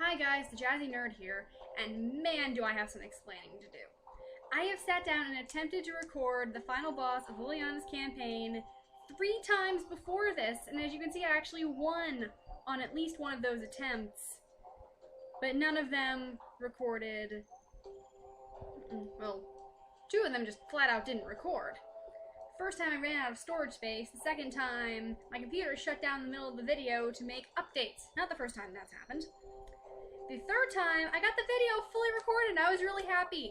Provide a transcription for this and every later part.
Hi guys, the Jazzy Nerd here, and man do I have some explaining to do. I have sat down and attempted to record the final boss of Liliana's campaign 3 times before this, and as you can see I actually won on at least one of those attempts, but none of them recorded. Well, 2 of them just flat out didn't record. First time I ran out of storage space, the second time my computer shut down in the middle of the video to make updates. Not the first time that's happened. The third time, I got the video fully recorded and I was really happy.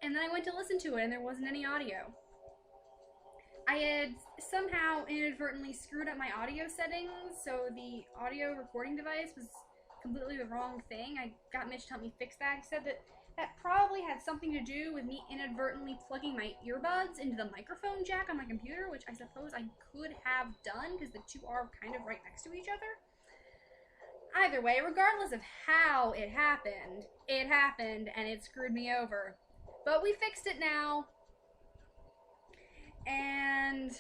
And then I went to listen to it and there wasn't any audio. I had somehow inadvertently screwed up my audio settings, so the audio recording device was completely the wrong thing. I got Mitch to help me fix that. He said that that probably had something to do with me inadvertently plugging my earbuds into the microphone jack on my computer, which I suppose I could have done because the two are kind of right next to each other. Either way, regardless of how it happened and it screwed me over. But we fixed it now. And,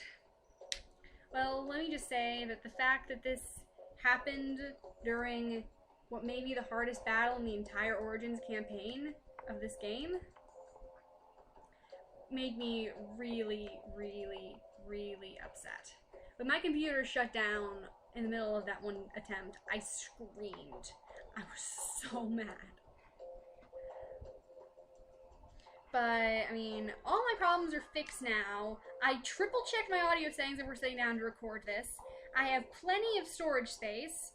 well, let me just say that the fact that this happened during what may be the hardest battle in the entire Origins campaign of this game made me really, really, really upset. When my computer shut down in the middle of that one attempt, I screamed. I was so mad. But, I mean, all my problems are fixed now. I triple checked my audio settings if we're sitting down to record this. I have plenty of storage space.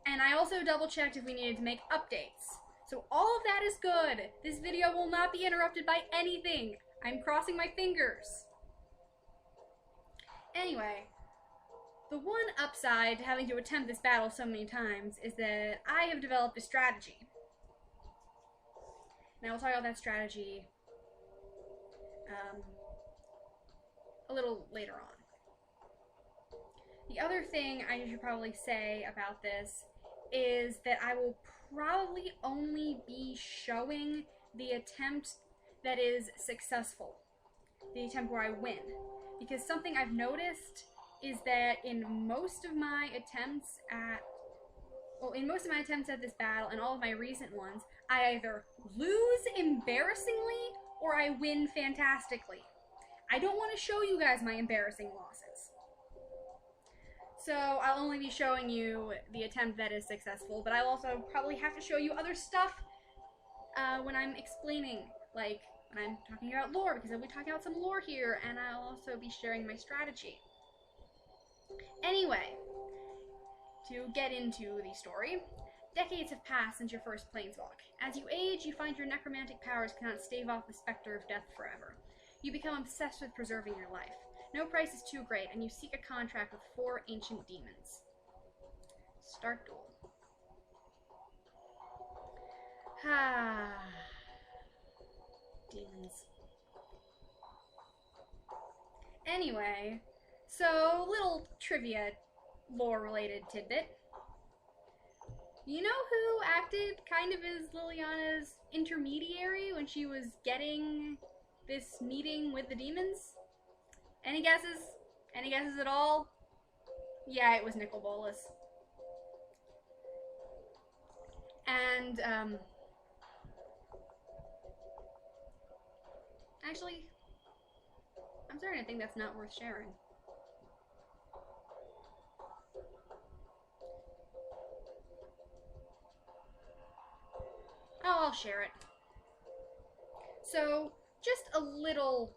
And I also double checked if we needed to make updates. So all of that is good. This video will not be interrupted by anything. I'm crossing my fingers. Anyway, the one upside to having to attempt this battle so many times is that I have developed a strategy. Now we'll talk about that strategy a little later on. The other thing I should probably say about this is that I will probably only be showing the attempt that is successful, the attempt where I win. Because something I've noticed is that in most of my attempts at this battle and all of my recent ones, I either lose embarrassingly or I win fantastically. I don't want to show you guys my embarrassing losses. So I'll only be showing you the attempt that is successful, but I'll also probably have to show you other stuff when I'm explaining, like when I'm talking about lore, because I'll be talking about some lore here, and I'll also be sharing my strategy. Anyway, to get into the story, decades have passed since your first planeswalk. As you age, you find your necromantic powers cannot stave off the specter of death forever. You become obsessed with preserving your life. No price is too great, and you seek a contract with 4 ancient demons. Start duel. Demons. Anyway, so little trivia lore-related tidbit. You know who acted kind of as Liliana's intermediary when she was getting this meeting with the demons? Any guesses? Any guesses at all? Yeah, it was Nicol Bolas. And, actually, I'm starting to think that's not worth sharing. Oh, I'll share it. So, just a little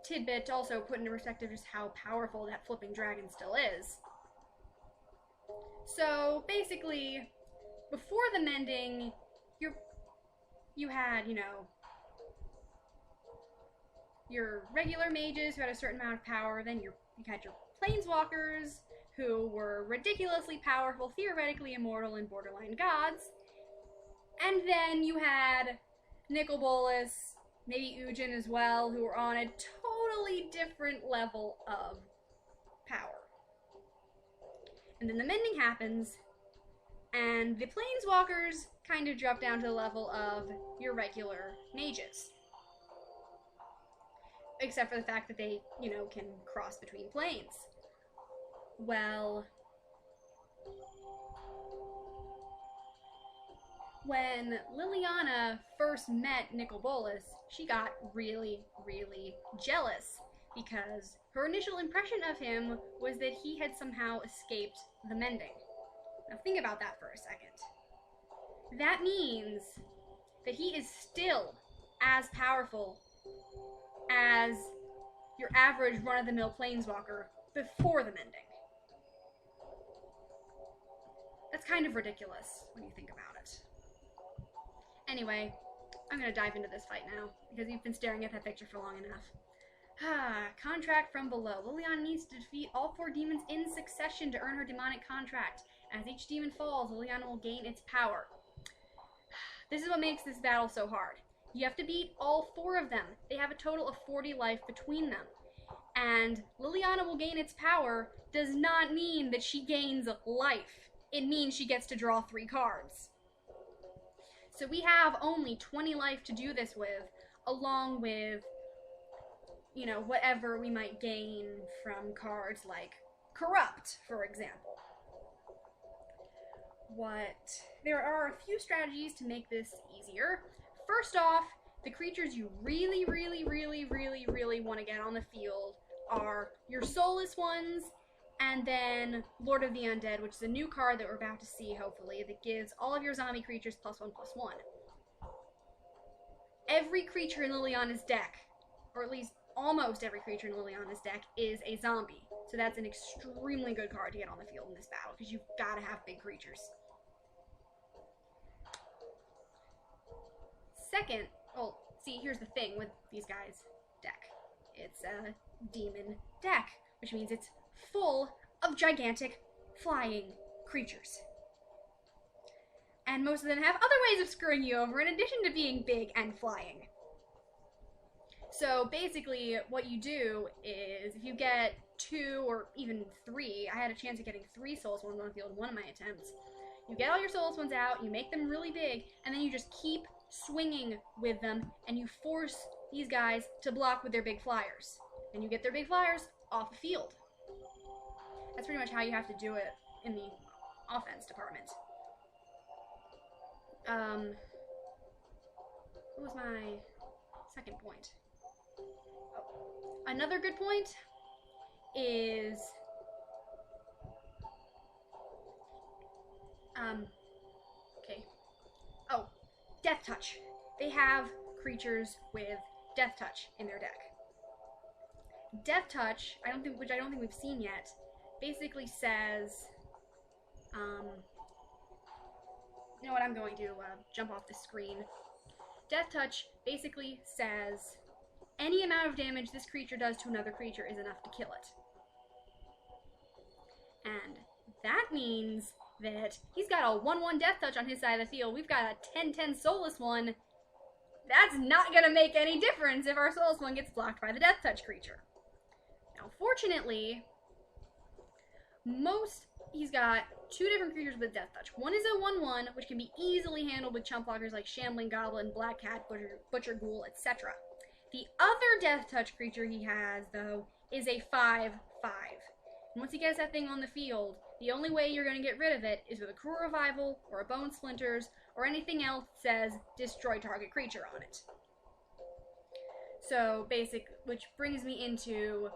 tidbit to also put into perspective just how powerful that flipping dragon still is. So, basically, before the mending, you had, you know, your regular mages who had a certain amount of power, then you had your planeswalkers who were ridiculously powerful, theoretically immortal, and borderline gods. And then you had Nicol Bolas, maybe Ujin as well, who were on a totally different level of power. And then the mending happens, and the planeswalkers kind of drop down to the level of your regular mages. Except for the fact that they, you know, can cross between planes. Well, when Liliana first met Nicol Bolas, she got really, really jealous because her initial impression of him was that he had somehow escaped the Mending. Now think about that for a second. That means that he is still as powerful as your average run-of-the-mill planeswalker before the Mending. That's kind of ridiculous when you think about it. Anyway, I'm gonna dive into this fight now, because you've been staring at that picture for long enough. Contract from below. Liliana needs to defeat all 4 demons in succession to earn her demonic contract. As each demon falls, Liliana will gain its power. This is what makes this battle so hard. You have to beat all 4 of them. They have a total of 40 life between them. And Liliana will gain its power does not mean that she gains life. It means she gets to draw 3 cards. So we have only 20 life to do this with, along with, you know, whatever we might gain from cards like Corrupt, for example. There are a few strategies to make this easier. First off, the creatures you really, really, really, really, really want to get on the field are your soulless ones, and then Lord of the Undead, which is a new card that we're about to see, hopefully, that gives all of your zombie creatures +1/+1. Every creature in Liliana's deck, or at least almost every creature in Liliana's deck, is a zombie. So that's an extremely good card to get on the field in this battle, because you've got to have big creatures. Second, well, see, here's the thing with these guys' deck. It's a demon deck, which means it's full of gigantic flying creatures. And most of them have other ways of screwing you over in addition to being big and flying. So basically what you do is if you get 2 or even 3, I had a chance of getting 3 Soulless ones on the field in one of my attempts. You get all your Soulless ones out, you make them really big, and then you just keep swinging with them, and you force these guys to block with their big flyers. And you get their big flyers off the field. That's pretty much how you have to do it in the offense department. What was my second point? Oh. Another good point is okay. Oh, Death Touch. They have creatures with Death Touch in their deck. Death Touch, which I don't think we've seen yet, basically says, you know what, I'm going to jump off the screen. Death Touch basically says any amount of damage this creature does to another creature is enough to kill it. And that means that he's got a 1/1 Death Touch on his side of the field. We've got a 10/10 Soulless one. That's not going to make any difference if our Soulless one gets blocked by the Death Touch creature. Now, fortunately, he's got 2 different creatures with Death Touch. One is a 1/1, which can be easily handled with chump blockers like Shambling Goblin, Black Cat, Butcher Ghoul, etc. The other Death Touch creature he has, though, is a 5/5. And once he gets that thing on the field, the only way you're going to get rid of it is with a Cruel Revival, or a Bone Splinters, or anything else that says destroy target creature on it. So which brings me into...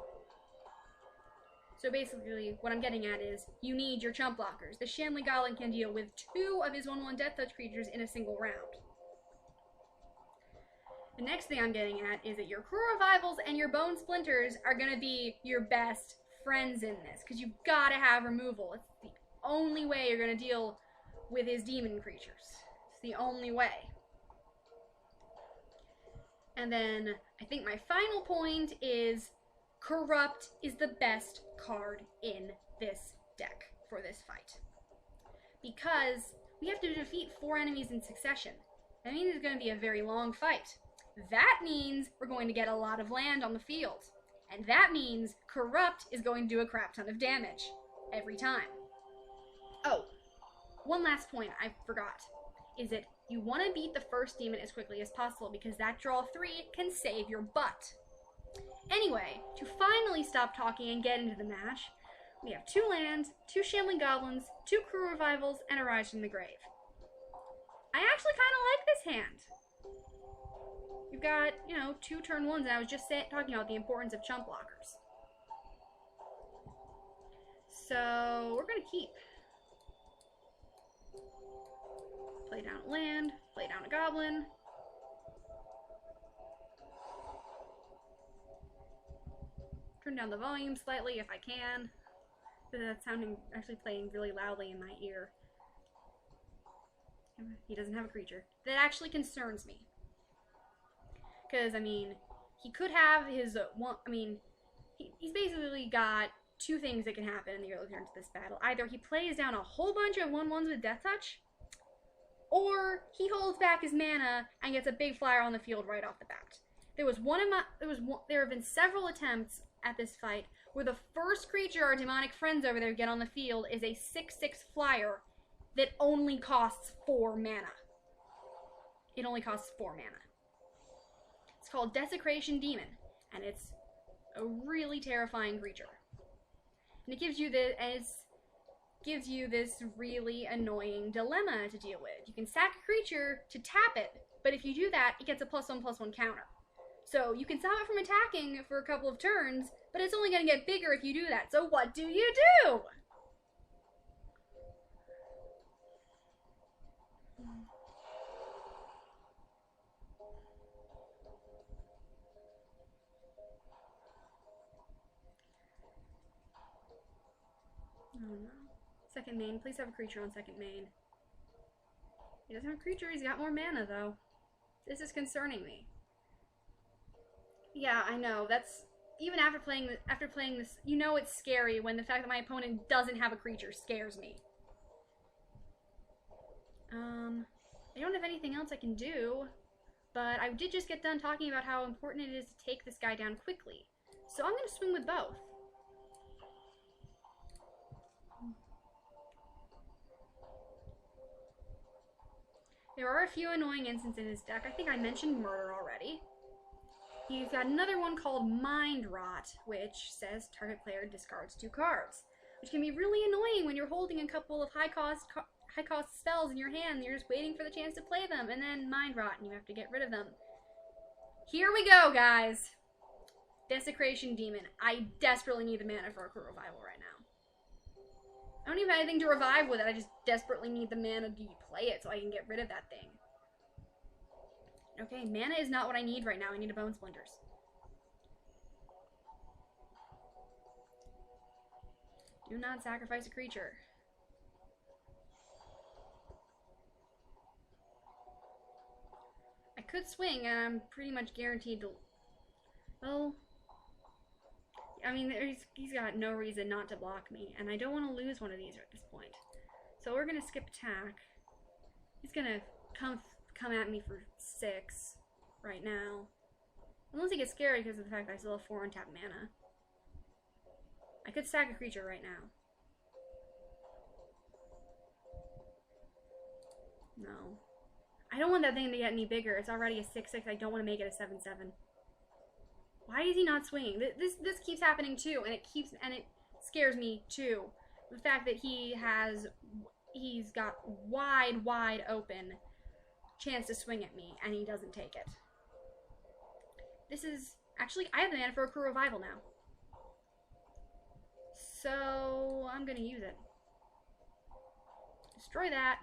So basically, what I'm getting at is, you need your chump blockers. The Shambling Goblin can deal with 2 of his 1/1 Death Touch creatures in a single round. The next thing I'm getting at is that your Cruel Revivals and your Bone Splinters are going to be your best friends in this, because you've got to have removal. It's the only way you're going to deal with his demon creatures. It's the only way. And then, I think my final point is... Corrupt is the best card in this deck for this fight. Because we have to defeat 4 enemies in succession. That means it's going to be a very long fight. That means we're going to get a lot of land on the field. And that means Corrupt is going to do a crap ton of damage. Every time. Oh, one last point I forgot. Is that you want to beat the first demon as quickly as possible, because that draw 3 can save your butt. Anyway, to finally stop talking and get into the match, we have 2 lands, 2 Shambling Goblins, 2 Cruel Revivals, and a Rise from the Grave. I actually kind of like this hand. You've got, you know, 2 turn 1s, and I was just talking about the importance of chump blockers. So, we're going to keep. Play down a land, play down a goblin. Turn down the volume slightly if I can. That's actually playing really loudly in my ear. He doesn't have a creature. That actually concerns me. Because, I mean, he could have his one. I mean, he's basically got 2 things that can happen in the early turns of this battle. Either he plays down a whole bunch of 1/1s with Death Touch, or he holds back his mana and gets a big flyer on the field right off the bat. There have been several attempts at this fight where the first creature our demonic friends over there get on the field is a 6/6 flyer that only costs 4 mana. It only costs 4 mana. It's called Desecration Demon, and it's a really terrifying creature. And it gives you this really annoying dilemma to deal with. You can sack a creature to tap it, but if you do that, it gets a +1/+1 counter. So you can stop it from attacking for a couple of turns, but it's only going to get bigger if you do that. So what do you do? Oh no. Second main. Please have a creature on second main. He doesn't have a creature. He's got more mana, though. This is concerning me. Yeah, I know. That's... Even after playing this, you know it's scary when the fact that my opponent doesn't have a creature scares me. I don't have anything else I can do, but I did just get done talking about how important it is to take this guy down quickly. So I'm going to swing with both. There are a few annoying instances in his deck. I think I mentioned Murder already. He's got another one called Mind Rot, which says target player discards 2 cards, which can be really annoying when you're holding a couple of high cost spells in your hand and you're just waiting for the chance to play them, and then Mind Rot, and you have to get rid of them. Here we go, guys. Desecration Demon. I desperately need the mana for a Crew Revival right now. I don't even have anything to revive with it. I just desperately need the mana to play it so I can get rid of that thing. Okay, mana is not what I need right now. I need a Bone Splinters. Do not sacrifice a creature. I could swing, and I'm pretty much guaranteed to... Well... I mean, he's got no reason not to block me, and I don't want to lose one of these at this point. So we're going to skip attack. He's going to come at me for 6 right now. Unless he gets scary because of the fact that I still have 4 untapped mana. I could sack a creature right now. No. I don't want that thing to get any bigger. It's already a 6/6. I don't want to make it a 7/7. Why is he not swinging? This keeps happening too, and it scares me too. The fact that he's got wide open chance to swing at me, and he doesn't take it. This is actually, I have the mana for a Crew Revival now, so I'm gonna use it. Destroy that.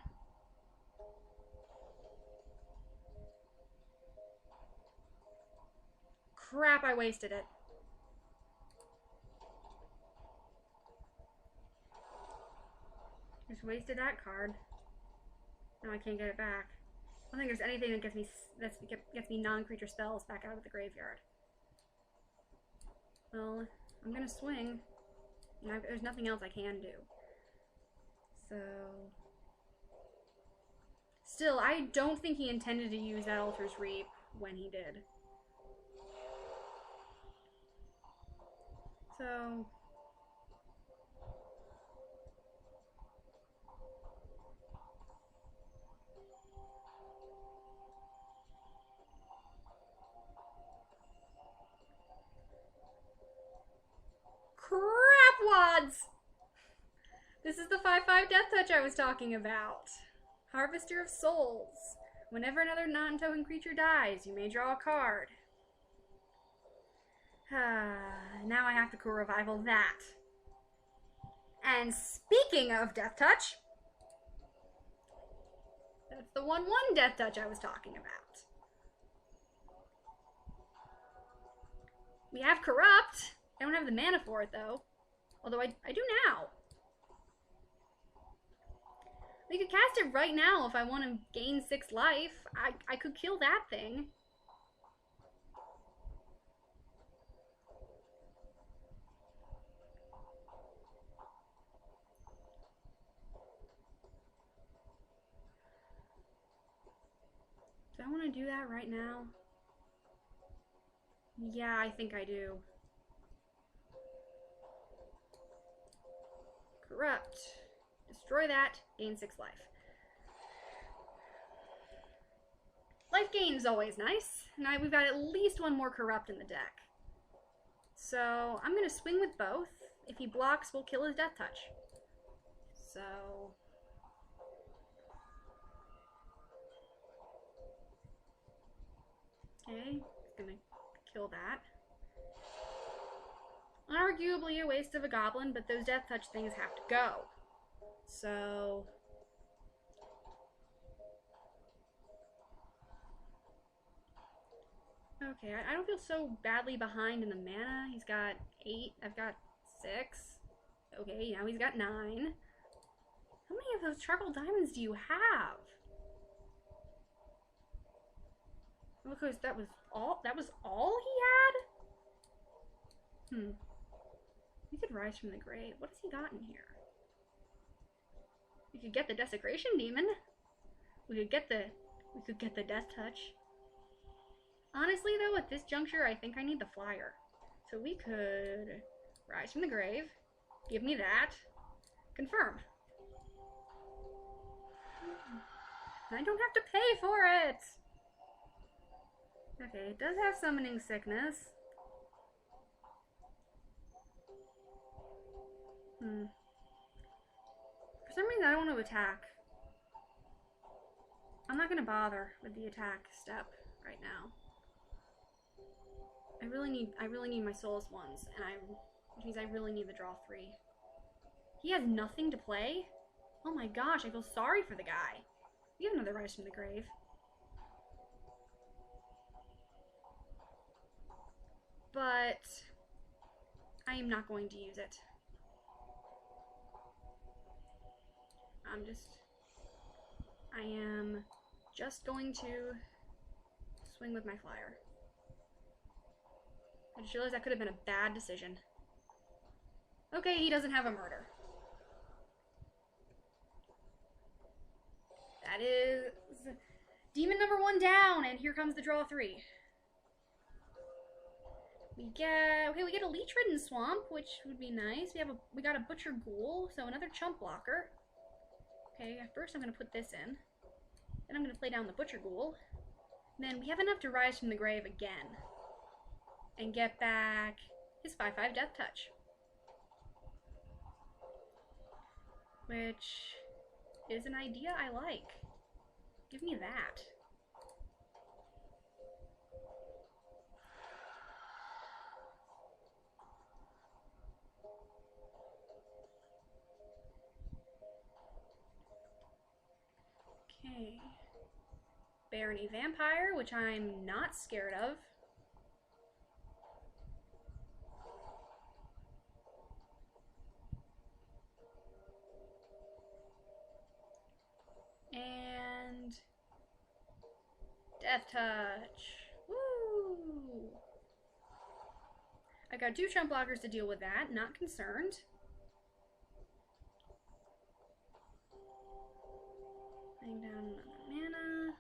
Crap, I wasted it. Just wasted that card. Now I can't get it back. I don't think there's anything that gets me non-creature spells back out of the graveyard. Well, I'm gonna swing. And there's nothing else I can do. So... Still, I don't think he intended to use that Altar's Reap when he did. So... Crap wads! This is the 5/5 Death Touch I was talking about. Harvester of Souls. Whenever another non-token creature dies, you may draw a card. Now I have to cool revival that. And speaking of Death Touch, that's the 1/1 Death Touch I was talking about. We have Corrupt. I don't have the mana for it though. Although I do now. We could cast it right now if I want to gain 6 life. I could kill that thing. Do I want to do that right now? Yeah, I think I do. Corrupt. Destroy that. Gain 6 life. Life gain is always nice. Now we've got at least one more Corrupt in the deck. So I'm going to swing with both. If he blocks, we'll kill his Death Touch. So... okay, gonna kill that. Arguably a waste of a goblin, but those Death Touch things have to go. So... okay, I don't feel so badly behind in the mana. He's got 8, I've got 6. Okay, now he's got 9. How many of those charcoal diamonds do you have? Because that was all he had? We could rise from the grave. What has he got in here? We could get the Desecration Demon. We could get the Death Touch. Honestly though, at this juncture I think I need the flyer. So we could rise from the grave. Give me that. Confirm. I don't have to pay for it! Okay, it does have Summoning Sickness. For some reason I don't want to attack. I'm not gonna bother with the attack step right now. I really need my Soulless ones, and which means I really need the draw 3. He has nothing to play? Oh my gosh, I feel sorry for the guy. We have another Rise from the Grave. But I am not going to use it. I am just going to swing with my flyer. I just realized that could have been a bad decision. Okay, he doesn't have a murder. That is demon number 1 down, and here comes the draw 3. We get a leech-ridden swamp, which would be nice. We got a butcher ghoul, so another chump blocker. Okay, first I'm gonna put this in. Then I'm gonna play down the butcher ghoul. And then we have enough to rise from the grave again. And get back his 5/5 Death Touch. Which is an idea I like. Give me that. Okay. Barony Vampire, which I'm not scared of. And Death Touch. Woo! I got 2 chump blockers to deal with that. Not concerned. Laying down another mana.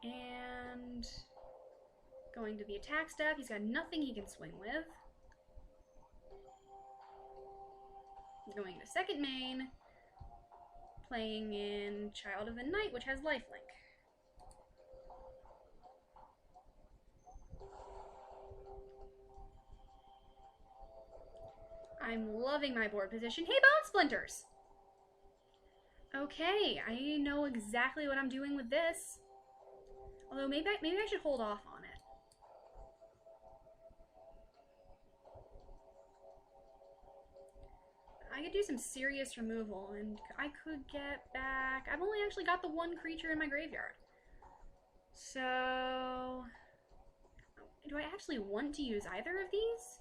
And going to the attack step. He's got nothing he can swing with. He's going to second main. Playing in Child of the Night, which has lifelink. I'm loving my board position. Hey, Bone Splinters! Okay, I know exactly what I'm doing with this. Although maybe I should hold off on it. I could do some serious removal, and I could get back... I've only actually got the one creature in my graveyard. So... do I actually want to use either of these?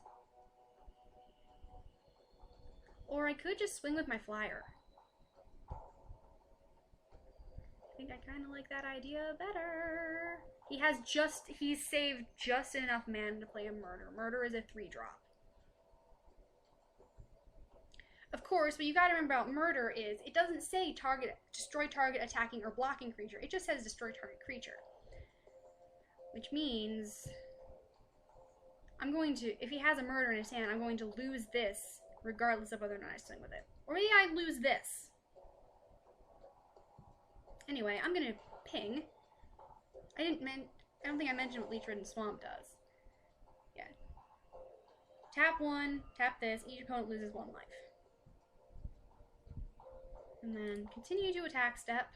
Or I could just swing with my flyer. I think I kind of like that idea better. He's saved just enough mana to play a murder. Murder is a 3-drop. Of course, what you gotta remember about murder is it doesn't say destroy target attacking or blocking creature. It just says destroy target creature. Which means I'm going to, if he has a murder in his hand, I'm going to lose this regardless of whether or not I swing with it. Or maybe I lose this. Anyway, I'm gonna ping. I don't think I mentioned what Leech Ridden Swamp does. Yeah. Tap 1, tap this, each opponent loses 1 life. And then continue to attack step.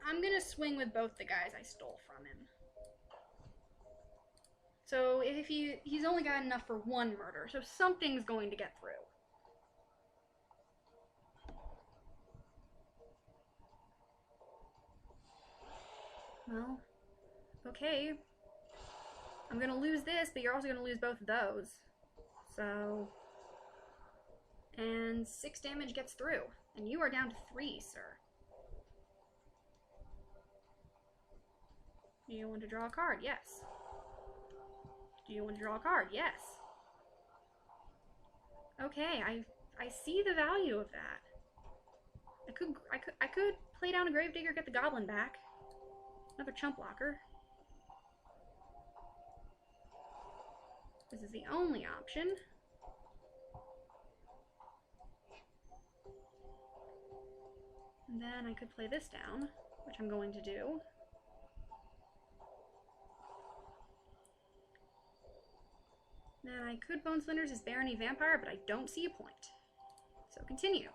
I'm gonna swing with both the guys I stole from him. So if he's only got enough for 1 murder, so something's going to get through. Well, okay. I'm gonna lose this, but you're also gonna lose both of those. So, and 6 damage gets through, and you are down to 3, sir. Do you want to draw a card? Yes. Do you want to draw a card? Yes. Okay, I see the value of that. I could play down a Gravedigger, get the goblin back. Another chump blocker. This is the only option. And then I could play this down, which I'm going to do. Then I could Bone Splinters as Barony Vampire, but I don't see a point. So continue.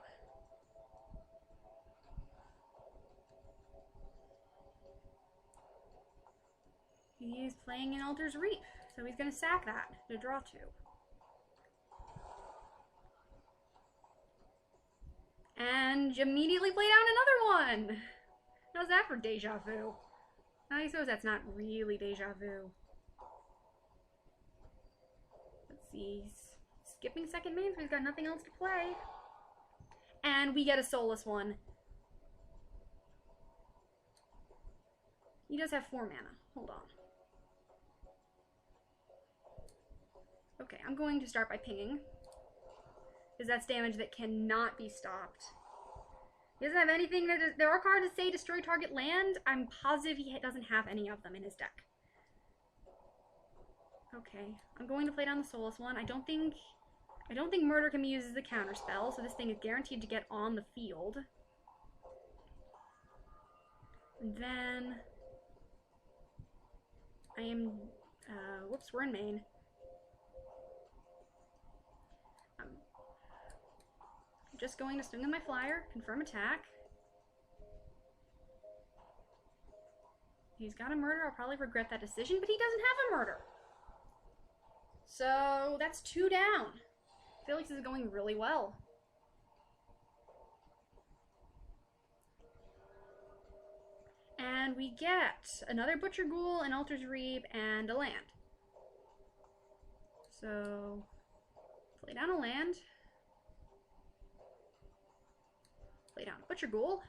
He's playing an Altar's Reap, so he's going to sack that to draw 2. And immediately play down another one! How's that for deja vu? I suppose that's not really deja vu. Let's see. Skipping second main, so he's got nothing else to play. And we get a soulless one. He does have 4 mana. Hold on. Okay, I'm going to start by pinging. Because that's damage that cannot be stopped. He doesn't have anything that there are cards that say destroy target land. I'm positive he doesn't have any of them in his deck. Okay, I'm going to play down the soulless one. I don't think murder can be used as a counter spell, so this thing is guaranteed to get on the field. And then I am whoops, we're in main. I'm just going to swing with my flyer, confirm attack. He's got a murder. I'll probably regret that decision, but he doesn't have a murder. So that's 2 down. I feel like this is going really well. And we get another Butcher Ghoul, an Altar's Reap, and a land. So play down a land. Play down a Butcher Ghoul.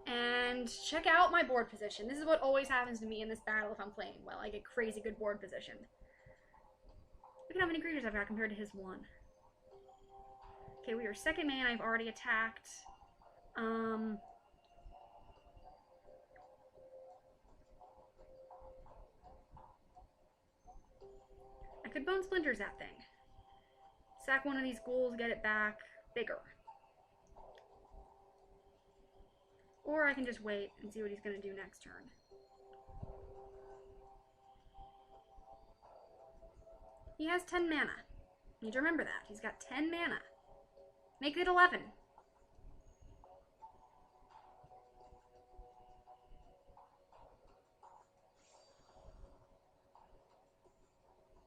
And check out my board position. This is what always happens to me in this battle if I'm playing well. I get crazy good board position. Look at how many creatures I've got compared to his 1. Okay, we are second main. I've already attacked. I could Bone Splinters that thing. Sack one of these ghouls, get it back bigger. Or I can just wait and see what he's going to do next turn. He has 10 mana. You need to remember that. He's got 10 mana. Make it 11.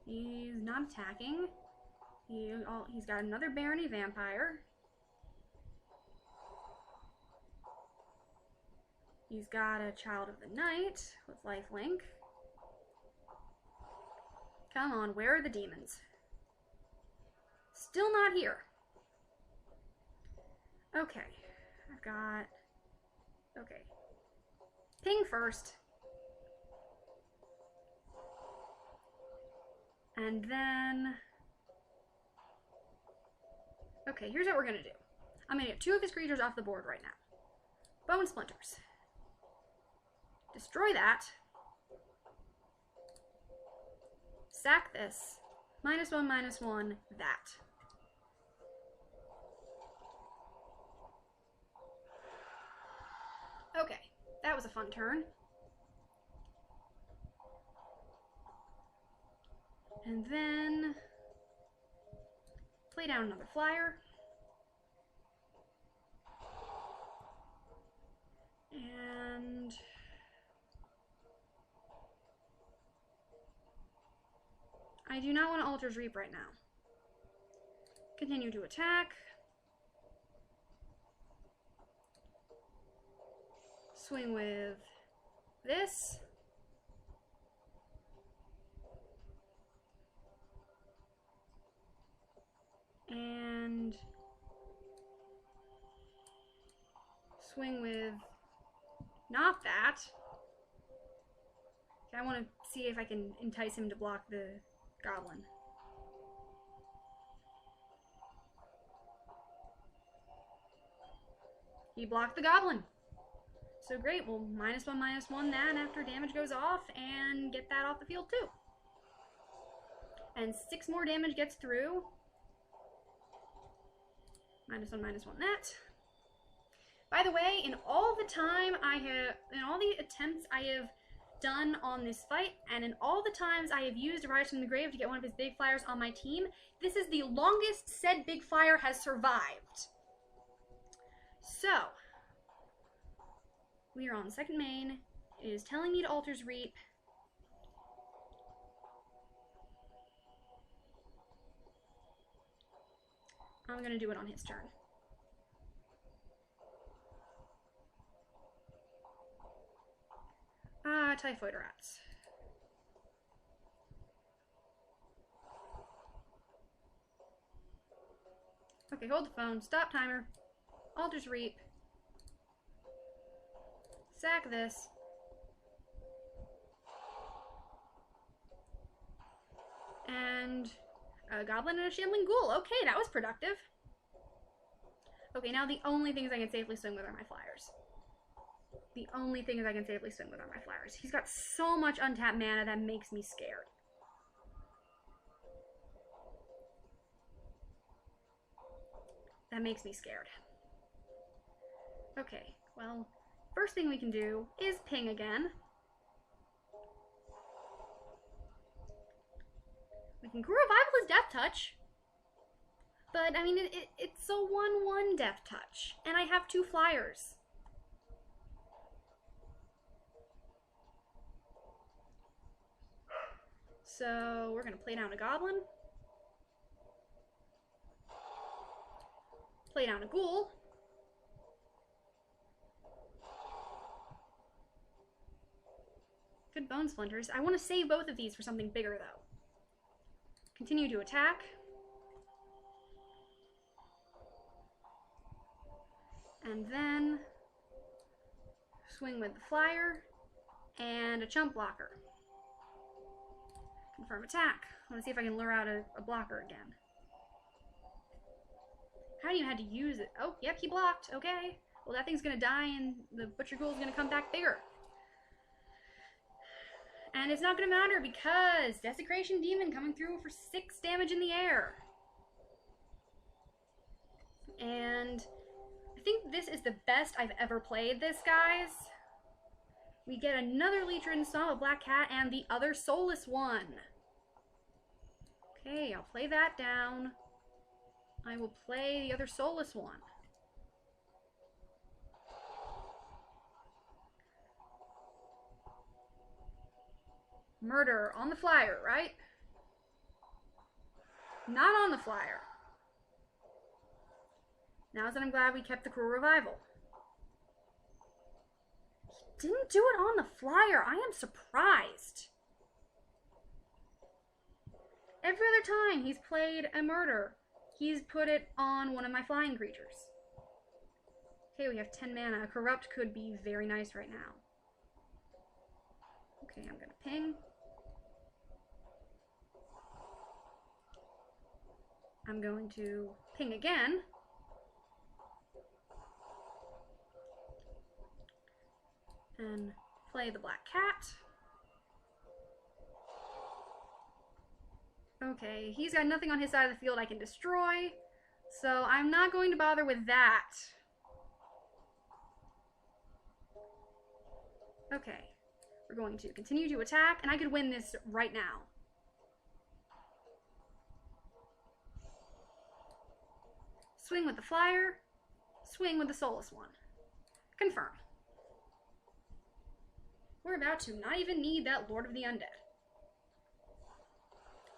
He's not attacking. He's got another Barony Vampire. He's got a Child of the Night with lifelink. Come on, where are the demons? Still not here. Okay, I've got... Okay. Ping first. And then... Okay, here's what we're gonna do. I'm gonna get 2 of his creatures off the board right now. Bone Splinters. Destroy that. Sack this. -1/-1, that. Okay, that was a fun turn. And then play down another flyer. And I do not want to Altar's Reap right now. Continue to attack. Swing with this. And swing with not that. I want to see if I can entice him to block the goblin. He blocked the goblin. So great, we'll -1/-1 that after damage goes off and get that off the field too. And 6 more damage gets through. -1/-1 that. By the way, in all the attempts I have done on this fight, and in all the times I have used Rise from the Grave to get one of his big flyers on my team, this is the longest said big flyer has survived. So, we are on the second main. It is telling me to Altar's Reap. I'm going to do it on his turn. Typhoid Rats. Okay, hold the phone. Stop timer. Altar's Reap. Sack this. And a Goblin and a Shambling Ghoul. Okay, that was productive. Okay, now the only things I can safely swing with are my flyers. The only things I can safely swing with are my flyers. He's got so much untapped mana that makes me scared. That makes me scared. Okay, well, first thing we can do is ping again. We can Revival as Death Touch. But, I mean, it's a 1/1 Death Touch. And I have 2 flyers. So, we're going to play down a Goblin. Play down a Ghoul. Good Bone Splinters. I want to save both of these for something bigger, though. Continue to attack. And then swing with the flyer and a chump blocker. Confirm attack. I want to see if I can lure out a blocker again. I haven't even had to use it. Oh, yep, he blocked. Okay. Well, that thing's going to die and the Butcher Ghoul is going to come back bigger. And it's not going to matter because Desecration Demon coming through for 6 damage in the air. And I think this is the best I've ever played this, guys. We get another Leech Ridden Song, a Black Cat, and the other Soulless one. Okay, I'll play that down. I will play the other soulless one. Murder on the flyer, right? Not on the flyer. Now that I'm glad we kept the Cruel Revival. He didn't do it on the flyer. I am surprised. Every other time he's played a murder, he's put it on one of my flying creatures. Okay, we have 10 mana. Corrupt could be very nice right now. Okay, I'm gonna ping. I'm going to ping again. And play the Black Cat. Okay, he's got nothing on his side of the field I can destroy, so I'm not going to bother with that. Okay, we're going to continue to attack, and I could win this right now. Swing with the flyer, swing with the soulless one. Confirm. We're about to not even need that Lord of the Undead.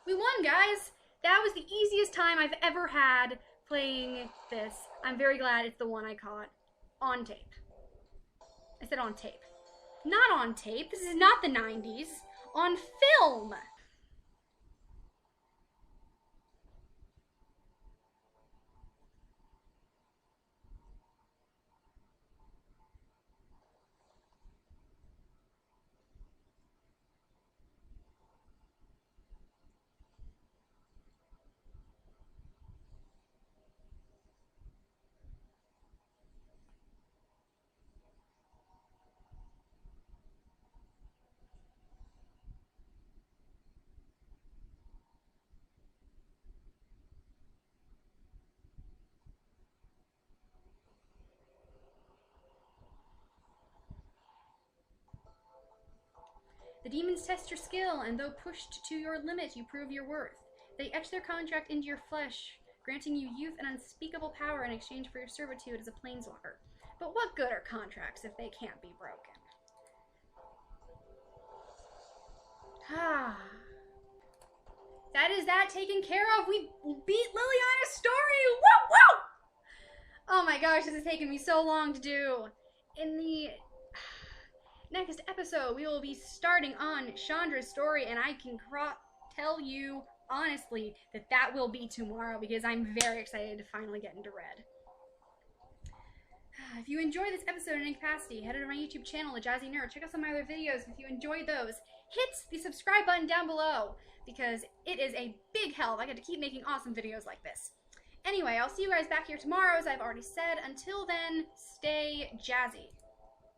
We won, guys! That was the easiest time I've ever had playing this. I'm very glad it's the one I caught on tape. I said on tape. Not on tape. This is not the 90s. On film! The demons test your skill, and though pushed to your limit, you prove your worth. They etch their contract into your flesh, granting you youth and unspeakable power in exchange for your servitude as a planeswalker. But what good are contracts if they can't be broken? That is that taken care of. We beat Liliana's story. Woo woo! Oh my gosh, this has taken me so long to do. In the next episode, we will be starting on Chandra's story, and I can tell you honestly that that will be tomorrow because I'm very excited to finally get into Red. If you enjoyed this episode in any capacity, head over to my YouTube channel, The Jazzy Nerd. Check out some of my other videos. If you enjoyed those, hit the subscribe button down below because it is a big help. I get to keep making awesome videos like this. Anyway, I'll see you guys back here tomorrow, as I've already said. Until then, stay jazzy.